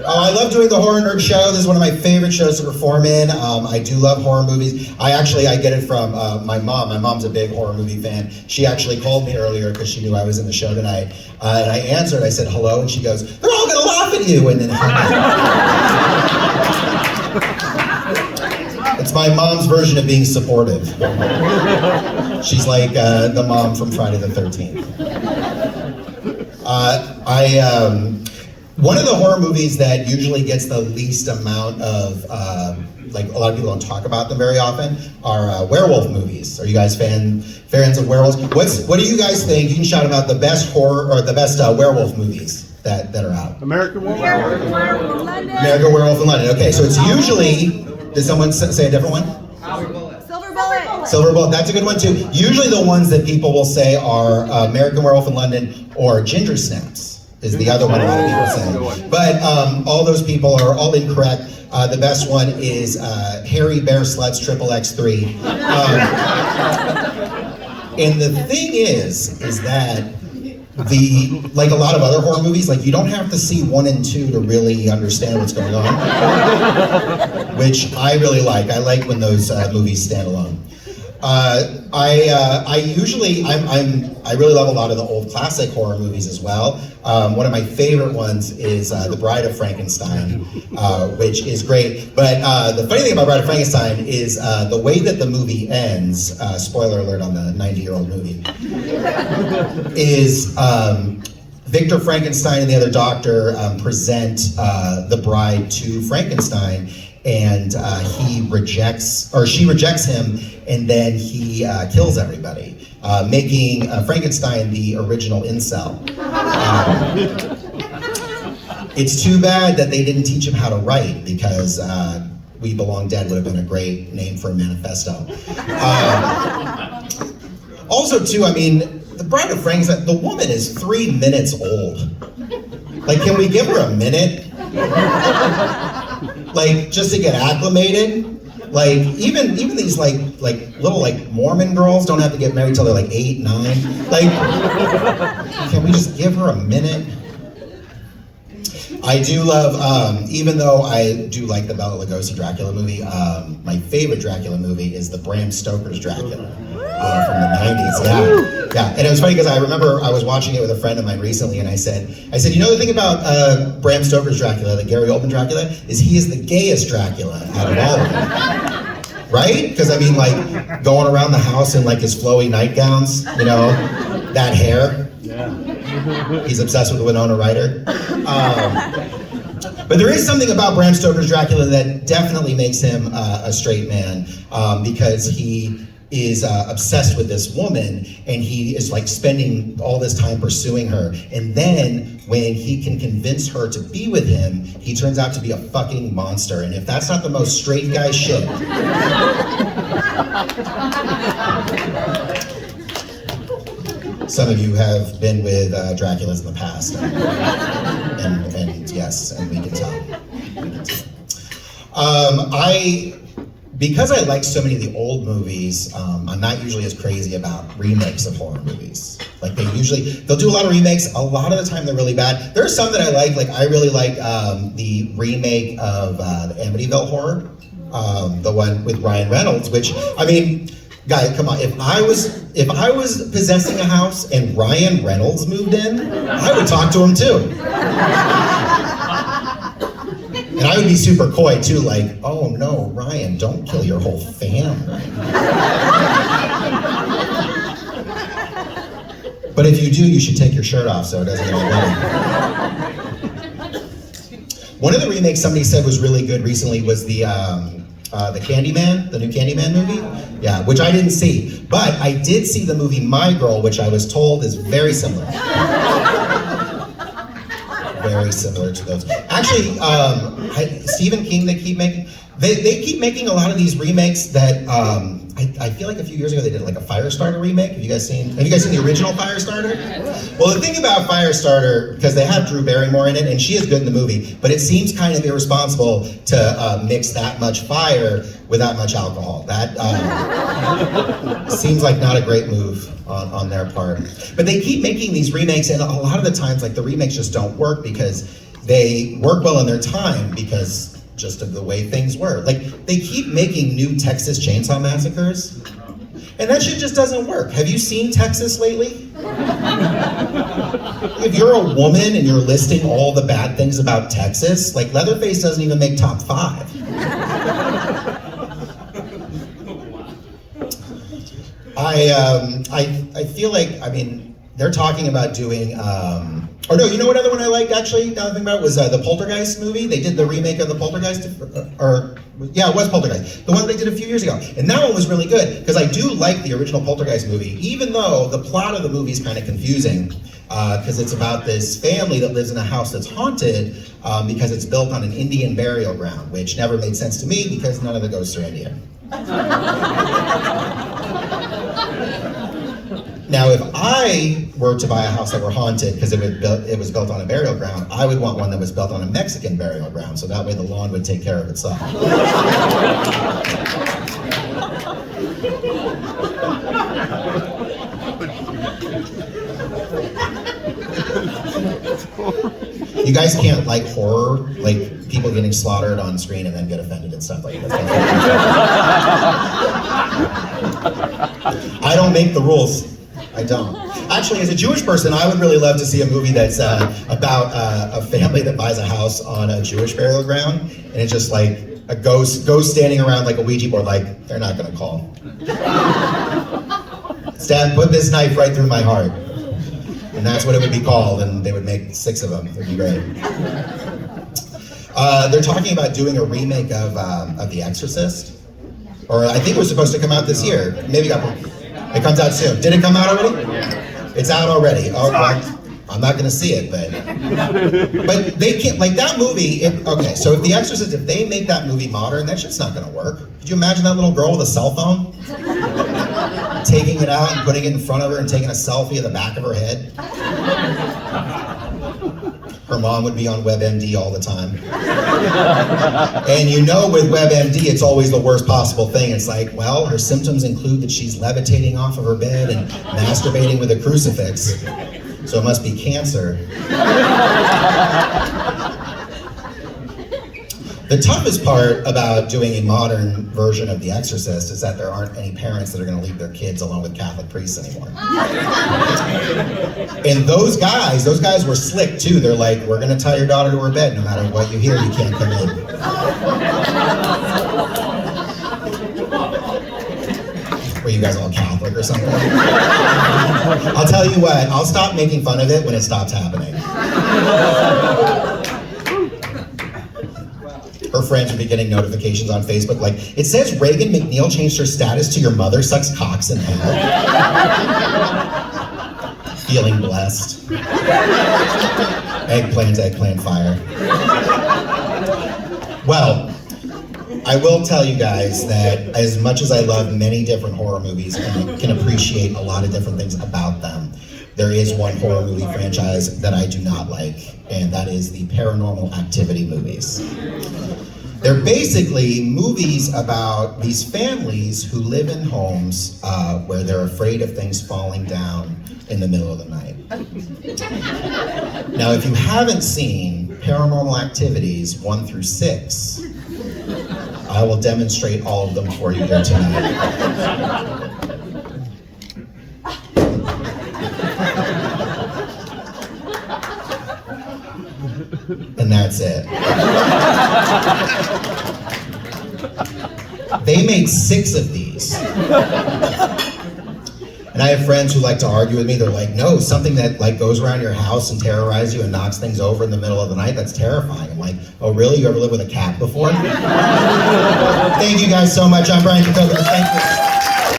Oh, I love doing the Horror Nerd Show. This is one of my favorite shows to perform in. I do love horror movies. I get it from my mom. My mom's a big horror movie fan. She actually called me earlier because she knew I was in the show tonight. And I answered, I said hello, and she goes, "They're all gonna laugh at you." And then it's my mom's version of being supportive. She's like the mom from Friday the 13th. One of the horror movies that usually gets the least amount of, like a lot of people don't talk about them very often, are werewolf movies. Are you guys fans of werewolves? What do you guys think? You can shout about the best horror or the best werewolf movies that are out. American Werewolf in London. American Werewolf in London. Okay, so it's usually, did someone say a different one? Silver Bullet. Silver Bullet, that's a good one too. Usually the ones that people will say are American Werewolf in London or Ginger Snaps is the other one a lot of people say. But all those people are all incorrect. The best one is Hairy Bear Sluts XXX3. And the thing is that like a lot of other horror movies, like you don't have to see 1 and 2 to really understand what's going on, which I really like. I like when those movies stand alone. I really love a lot of the old classic horror movies as well. One of my favorite ones is The Bride of Frankenstein, which is great. But the funny thing about Bride of Frankenstein is the way that the movie ends, spoiler alert on the 90-year-old movie, is Victor Frankenstein and the other doctor present the bride to Frankenstein, and she rejects him, and then he kills everybody, making Frankenstein the original incel. It's too bad that they didn't teach him how to write, because We Belong Dead would have been a great name for a manifesto. Also too, I mean, the Bride of Frankenstein, the woman is 3 minutes old. Like, can we give her a minute? Like, just to get acclimated? Like, even these like little like Mormon girls don't have to get married till they're like 8, 9. Like, can we just give her a minute? I do love, even though I do like the Bela Lugosi Dracula movie, my favorite Dracula movie is the Bram Stoker's Dracula from the 90s. Yeah. And it was funny because I remember I was watching it with a friend of mine recently, and I said, you know the thing about Bram Stoker's Dracula, the Gary Oldman Dracula, is he is the gayest Dracula out of all of them. Right? Because I mean, like, going around the house in like his flowy nightgowns, you know, that hair. Yeah. He's obsessed with Winona Ryder. But there is something about Bram Stoker's Dracula that definitely makes him a straight man, because he is obsessed with this woman, and he is like spending all this time pursuing her. And then when he can convince her to be with him, he turns out to be a fucking monster. And if that's not the most straight guy shit. Some of you have been with Draculas in the past, and yes, and we can tell. Because I like so many of the old movies, I'm not usually as crazy about remakes of horror movies. Like they'll do a lot of remakes. A lot of the time they're really bad. There are some that I like. Like I really like the remake of the Amityville Horror, the one with Ryan Reynolds. Which, I mean, guys, come on. If I was possessing a house and Ryan Reynolds moved in, I would talk to him too. And I would be super coy too, like, oh no, Ryan, don't kill your whole family. But if you do, you should take your shirt off so it doesn't get all wet. One of the remakes somebody said was really good recently was the Candyman, the new Candyman movie. Yeah, which I didn't see. But I did see the movie My Girl, which I was told is very similar. Very similar to those. Actually, Stephen King, they keep making a lot of these remakes that I feel like a few years ago they did like a Firestarter remake. Have you guys seen the original Firestarter? Well, the thing about Firestarter, because they have Drew Barrymore in it, and she is good in the movie, but it seems kind of irresponsible to mix that much fire with that much alcohol. That seems like not a great move on their part. But they keep making these remakes, and a lot of the times, like, the remakes just don't work because they work well in their time because just of the way things were. Like, they keep making new Texas Chainsaw Massacres, and that shit just doesn't work. Have you seen Texas lately? If you're a woman and you're listing all the bad things about Texas, like, Leatherface doesn't even make top 5. I feel like, I mean, they're talking about doing, or no, you know what other one I liked actually, now that I think about it, was the Poltergeist movie. They did the remake of the Poltergeist, yeah, it was Poltergeist. The one they did a few years ago. And that one was really good, because I do like the original Poltergeist movie, even though the plot of the movie is kind of confusing, because it's about this family that lives in a house that's haunted because it's built on an Indian burial ground, which never made sense to me because none of the ghosts are Indian. Now, if I were to buy a house that were haunted because it was built on a burial ground, I would want one that was built on a Mexican burial ground, so that way the lawn would take care of itself. You guys can't like horror, like people getting slaughtered on screen and then get offended and stuff like that. I don't make the rules. I don't. Actually, as a Jewish person, I would really love to see a movie that's about a family that buys a house on a Jewish burial ground, and it's just like a ghost standing around like a Ouija board, like, they're not gonna call. Stan, put this knife right through my heart. And that's what it would be called, and they would make 6 of them. It would be great. They're talking about doing a remake of The Exorcist, or I think it was supposed to come out this year. Maybe it comes out soon. Did it come out already? It's out already. Oh, well, I'm not gonna see it, but they can't, like that movie, okay, so if The Exorcist, if they make that movie modern, that shit's not gonna work. Could you imagine that little girl with a cell phone? Taking it out and putting it in front of her and taking a selfie of the back of her head? Her mom would be on WebMD all the time. And you know with WebMD, it's always the worst possible thing. It's like, well, her symptoms include that she's levitating off of her bed and masturbating with a crucifix. So it must be cancer. The toughest part about doing a modern version of The Exorcist is that there aren't any parents that are going to leave their kids alone with Catholic priests anymore. And those guys were slick too. They're like, we're going to tie your daughter to her bed. No matter what you hear, you can't come in. Were you guys all Catholic or something? I'll tell you what, I'll stop making fun of it when it stops happening. Her friends would be getting notifications on Facebook like, it says Reagan McNeil changed her status to your mother sucks cocks in hell. Feeling blessed. Eggplant fire. Well, I will tell you guys that as much as I love many different horror movies and I can appreciate a lot of different things about them, there is one horror movie franchise that I do not like, and that is the Paranormal Activity movies. They're basically movies about these families who live in homes where they're afraid of things falling down in the middle of the night. Now, if you haven't seen Paranormal Activities 1 through 6, I will demonstrate all of them for you here tonight. And that's it. They made 6 of these. And I have friends who like to argue with me. They're like, no, something that like goes around your house and terrorizes you and knocks things over in the middle of the night, that's terrifying. I'm like, oh really? You ever lived with a cat before? Thank you guys so much. I'm Brian Jacobovitz. Thank you.